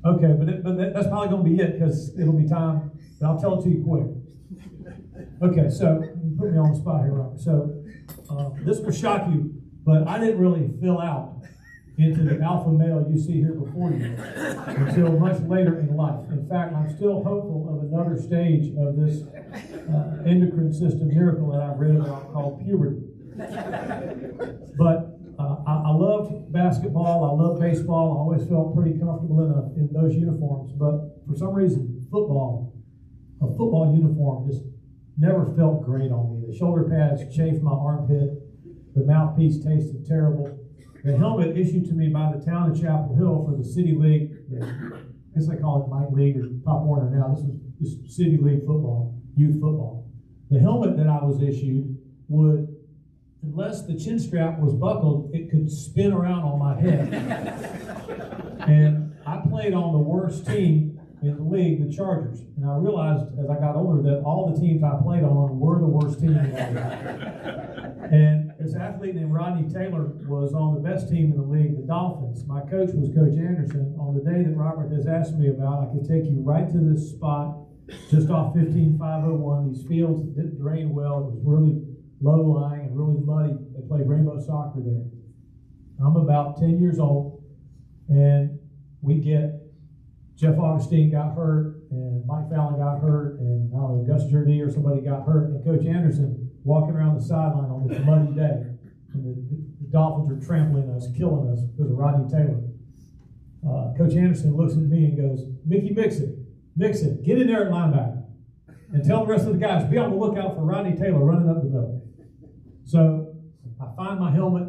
Okay, but that's probably going to be it because it'll be time, but I'll tell it to you quick. Okay, so you put me on the spot here, Robert. So this will shock you, but I didn't really fill out into the alpha male you see here before you until much later in life. In fact, I'm still hopeful of another stage of this endocrine system miracle that I've read about called puberty. But I loved basketball, I loved baseball, I always felt pretty comfortable in those uniforms, but for some reason, a football uniform just never felt great on me. The shoulder pads chafed my armpit, the mouthpiece tasted terrible. The helmet issued to me by the town of Chapel Hill for the City League, I guess I call it Mike League or Pop Warner now, this was City League football, youth football. The helmet that I was issued would, unless the chin strap was buckled, it could spin around on my head. And I played on the worst team in the league, the Chargers. And I realized as I got older that all the teams I played on were the worst team in the league. And this athlete named Rodney Taylor was on the best team in the league, the Dolphins. My coach was Coach Anderson. On the day that Robert has asked me about, I could take you right to this spot just off 15501. These fields didn't drain well. It was really low-lying and really muddy. They played rainbow soccer there. I'm about 10 years old, and we get Jeff Augustine got hurt, and Mike Fallon got hurt, and I don't know, Gus Jardine or somebody got hurt, and Coach Anderson walking around the sideline on this muddy day, and the Dolphins are trampling us, killing us because of Rodney Taylor. Coach Anderson looks at me and goes, "Mickey Mixon, get in there at linebacker, and tell the rest of the guys, be on the lookout for Rodney Taylor running up the middle." So I find my helmet.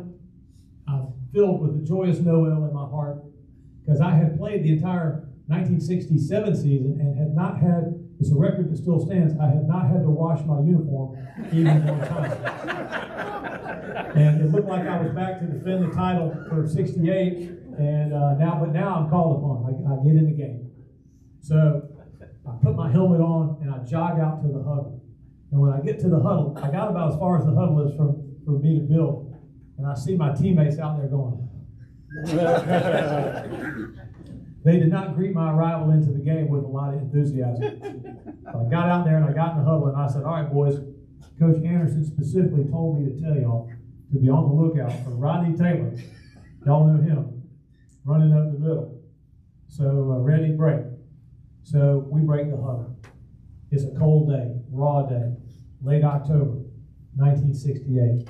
I'm filled with a joyous Noel in my heart because I had played the entire 1967 season and had not had, it's a record that still stands, I had not had to wash my uniform even one time. And it looked like I was back to defend the title for 68, and now I'm called upon. I get in the game. So I put my helmet on and I jog out to the huddle. And when I get to the huddle, I got about as far as the huddle is from me to Bill, and I see my teammates out there going. They did not greet my arrival into the game with a lot of enthusiasm. So I got out there and I got in the huddle and I said, "All right, boys, Coach Anderson specifically told me to tell y'all to be on the lookout for Rodney Taylor." Y'all know him, running up the middle. So ready, break. So we break the huddle. It's a cold day, raw day, late October, 1968.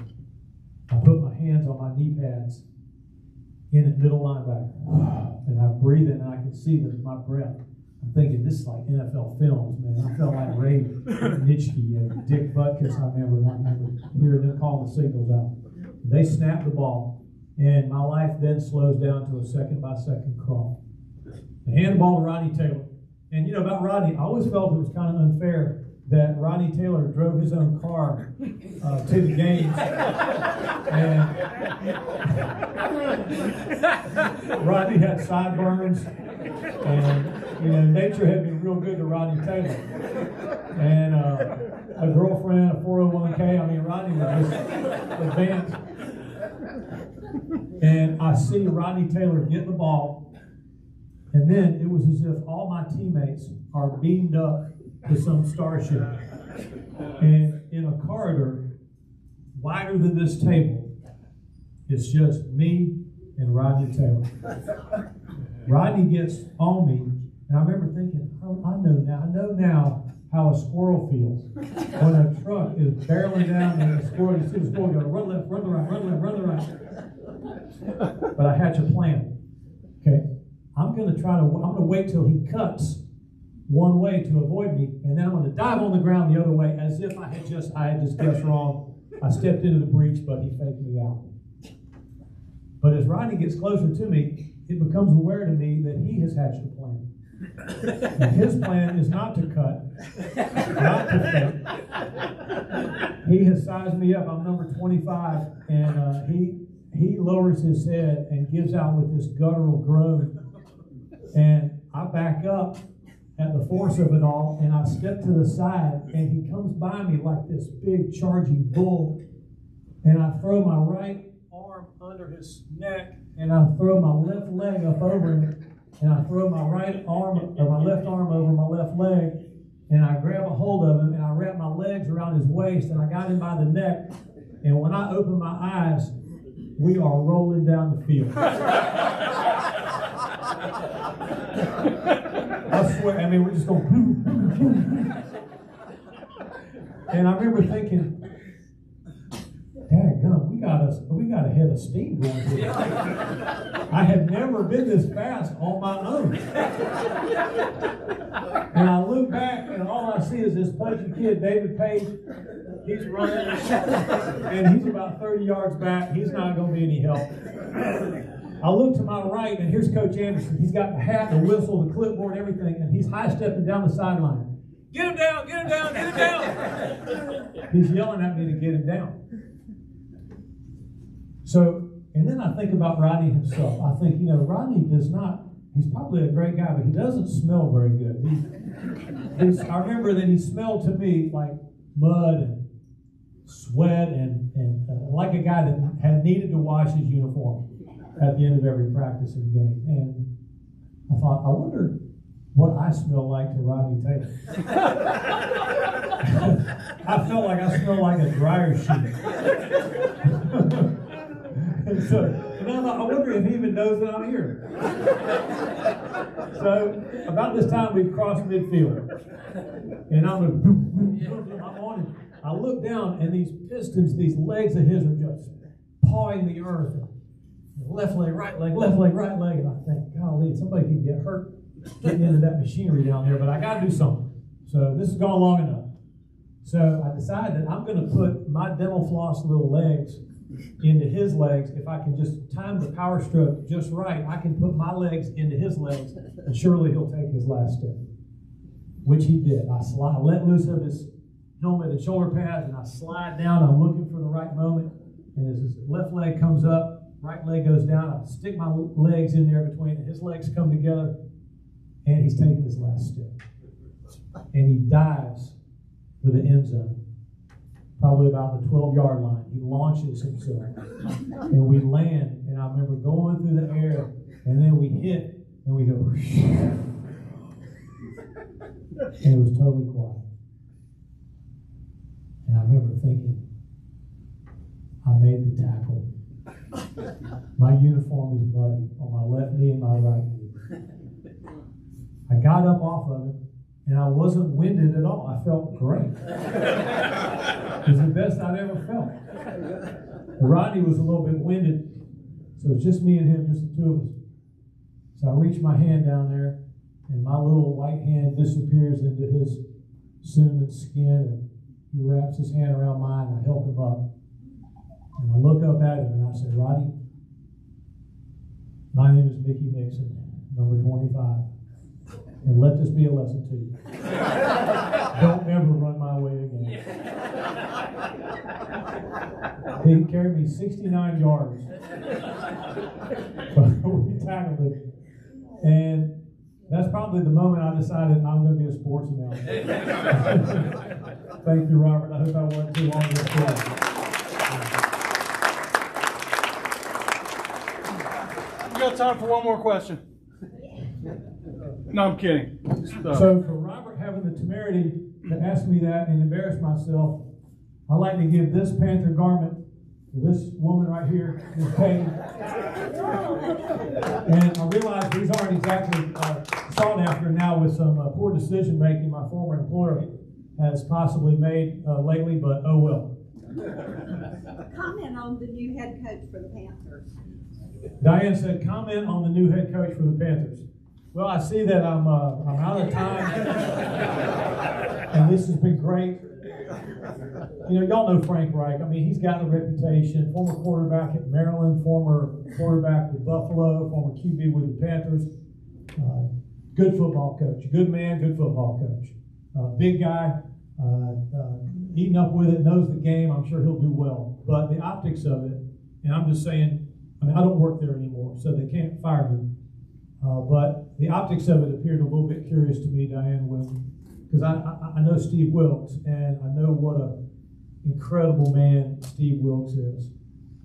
I put my hands on my knee pads in at middle linebacker. And I breathe in and I can see my breath. I'm thinking, this is like NFL films, man. I felt like Ray Nitschke and Dick Butkus, I remember hearing them calling the signals out. They snap the ball, and my life then slows down to a second-by-second crawl. I hand the ball to Rodney Taylor. And about Rodney, I always felt it was kind of unfair that Rodney Taylor drove his own car to the games. And Rodney had sideburns, and nature had been real good to Rodney Taylor. And a girlfriend, a 401k. I mean, Rodney was just advanced. And I see Rodney Taylor get the ball, and then it was as if all my teammates are beamed up to some starship. And in a corridor wider than this table, it's just me and Rodney Taylor. Rodney gets on me, and I remember thinking, oh, I know now how a squirrel feels when a truck is barreling down and the squirrel, you see the squirrel go, run left, run the right, run left, run the right. But I hatch a plan. Okay, I'm gonna wait till he cuts one way to avoid me, and then I'm gonna dive on the ground the other way as if I had just guessed wrong. I stepped into the breach, but he faked me out. But as Rodney gets closer to me, it becomes aware to me that he has hatched a plan. And his plan is not to cut, not to fake. He has sized me up. I'm number 25, and he lowers his head and gives out with this guttural groan. And I back up at the force of it all, and I step to the side, and he comes by me like this big charging bull, and I throw my right arm under his neck, and I throw my left leg up over him, and I throw my left arm over my left leg, and I grab a hold of him, and I wrap my legs around his waist, and I got him by the neck, and when I open my eyes, we are rolling down the field. I swear, I mean, we're just going, and I remember thinking, dadgum, we got a head of steam going here. I had never been this fast on my own. And I look back, and all I see is this pudgy kid, David Page. He's running, and he's about 30 yards back. He's not going to be any help. I look to my right, and here's Coach Anderson. He's got the hat, the whistle, the clipboard, everything, and he's high-stepping down the sideline. Get him down, get him down, get him down. He's yelling at me to get him down. So, and then I think about Rodney himself. I think, Rodney does not, he's probably a great guy, but he doesn't smell very good. I remember that he smelled to me like mud and sweat and like a guy that had needed to wash his uniform at the end of every practice and game. And I thought, I wonder what I smell like to Rodney Taylor. I felt like I smelled like a dryer sheet. And so, and I thought, I wonder if he even knows that I'm here. So, about this time we've crossed midfield. And I'm on it. I look down, and these pistons, these legs of his are just pawing the earth. Left leg, right leg, left leg, right leg. And I think, golly, somebody could get hurt getting into that machinery down there, but I got to do something. So this has gone long enough. So I decided that I'm going to put my dental floss little legs into his legs. If I can just time the power stroke just right, I can put my legs into his legs, and surely he'll take his last step, which he did. I let loose of his helmet and shoulder pads, and I slide down. I'm looking for the right moment, and as his left leg comes up, right leg goes down. I stick my legs in there between, and his legs come together, and he's taking his last step. And he dives for the end zone, probably about the 12-yard line. He launches himself, and we land, and I remember going through the air, and then we hit, and we go, and it was totally quiet. And I remember thinking, I made the tackle. My uniform is muddy on my left knee and my right knee. I got up off of it, and I wasn't winded at all. I felt great. It was the best I'd ever felt. Rodney was a little bit winded, so it's just me and him, just the two of us. So I reach my hand down there, and my little white hand disappears into his cinnamon skin, and he wraps his hand around mine, and I help him up. And I look up at him, and I said, Rodney, my name is Mickey Nixon, number 25. And let this be a lesson to you. Don't ever run my way again. He carried me 69 yards. We tackled him. And that's probably the moment I decided I'm going to be a sports announcer. Thank you, Robert. I hope I wasn't too long this morning. We got time for one more question. No, I'm kidding. So for Robert having having the temerity to ask me that and embarrass myself, I'd like to give this Panther garment to this woman right here, Ms. Payne. And I realize these aren't exactly sought after now with some poor decision making my former employer has possibly made lately, but oh well. Comment on the new head coach for the Panthers. Diane said, comment on the new head coach for the Panthers. Well, I see that I'm out of time, and this has been great. You know, y'all know Frank Reich. I mean, he's got a reputation. Former quarterback at Maryland, former quarterback with Buffalo, former QB with the Panthers. Good football coach. Good man, good football coach. Big guy, eating up with it, knows the game. I'm sure he'll do well. But the optics of it, and I'm just saying, I mean, I don't work there anymore, so they can't fire me. But the optics of it appeared a little bit curious to me, Diane, because I know Steve Wilkes, and I know what an incredible man Steve Wilkes is.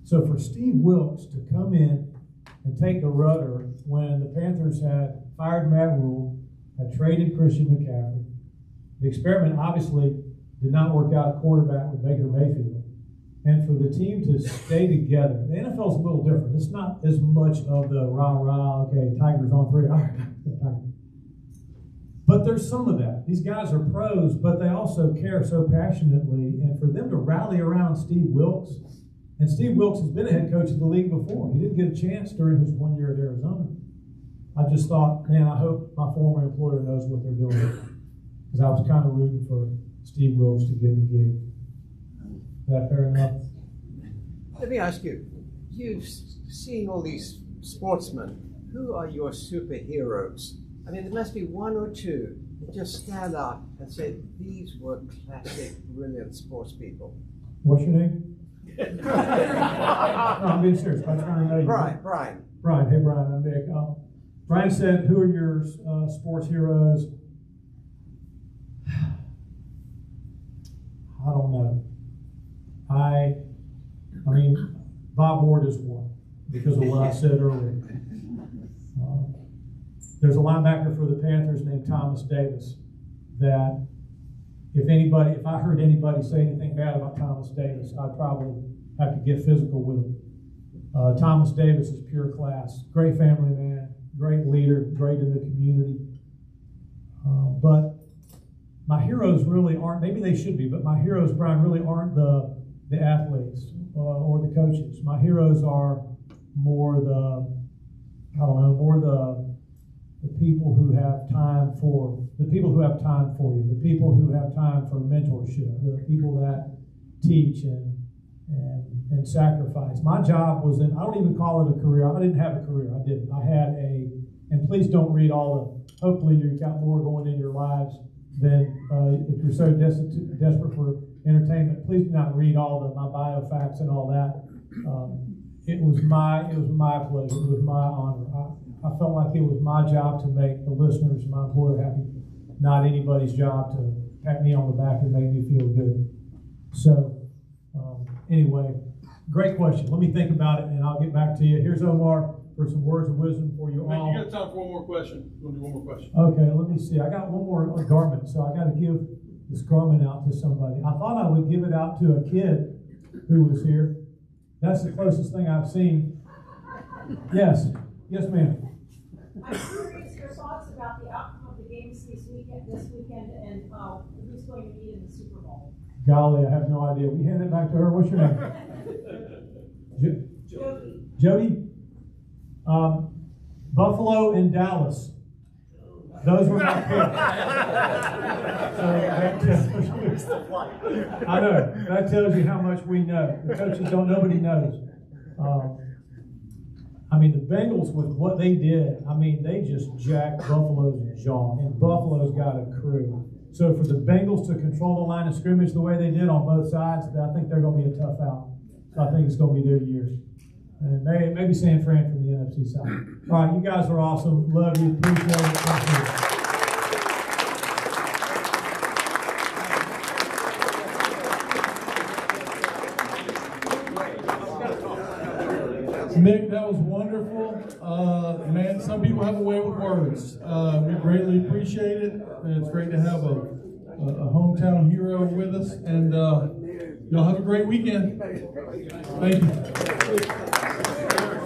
So for Steve Wilkes to come in and take the rudder when the Panthers had fired Matt Rule, had traded Christian McCaffrey, the experiment obviously did not work out at quarterback with Baker Mayfield. And for the team to stay together, the NFL is a little different. It's not as much of the rah-rah, okay, Tigers on 3, all right, but there's some of that. These guys are pros, but they also care so passionately. And for them to rally around Steve Wilkes, and Steve Wilkes has been a head coach of the league before. He didn't get a chance during his 1 year at Arizona. I just thought, man, I hope my former employer knows what they're doing. Because I was kind of rooting for Steve Wilkes to get the gig. Is that fair enough? Let me ask you, you've seen all these sportsmen. Who are your superheroes? I mean, there must be one or two that just stand out and say, these were classic, brilliant sports people. What's your name? No, I'm being serious. I'm trying to know you. Brian. Brian. Hey, Brian. I'm Nick. Brian said, who are your sports heroes? I don't know. I mean, Bob Ward is one because of what I said earlier. There's a linebacker for the Panthers named Thomas Davis that if I heard anybody say anything bad about Thomas Davis, I'd probably have to get physical with him. Thomas Davis is pure class. Great family man, great leader, great in the community. But my heroes really aren't, maybe they should be, but my heroes, Brian, really aren't the athletes or the coaches. My heroes are more the people who have time for you, the people who have time for mentorship, the people that teach and sacrifice. My job was I don't even call it a career. I didn't have a career. I didn't. I had and please don't read hopefully you've got more going in your lives than if you're so desperate for entertainment. Please do not read all my bio facts and all that. It was my pleasure. It was my honor. I felt like it was my job to make the listeners, my employer, happy, not anybody's job to pat me on the back and make me feel good. So, anyway, great question. Let me think about it, and I'll get back to you. Here's Omar for some words of wisdom for you all. You got time for one more question? You want to do one more question? Okay, let me see. I got one more garment, so I got to give this garment out to somebody. I thought I would give it out to a kid who was here. That's the closest thing I've seen. Yes, ma'am. I'm curious your thoughts about the outcome of the games this weekend, and who's going to be in the Super Bowl. Golly, I have no idea. We hand it back to her. What's your name? Jody? Buffalo and Dallas. Those were my picks. I know. That tells you how much we know. The coaches don't. Nobody knows. I mean, the Bengals, with what they did, I mean, they just jacked Buffalo's jaw. And Buffalo's got a crew. So for the Bengals to control the line of scrimmage the way they did on both sides, I think they're going to be a tough out. So I think it's going to be their year. And maybe San Fran from the NFC side. All right, you guys are awesome. Love you. Appreciate it. Thank you. Nick, that was wonderful. Man, some people have a way with words. We greatly appreciate it. And it's great to have a hometown hero with us. And y'all have a great weekend. Thank you.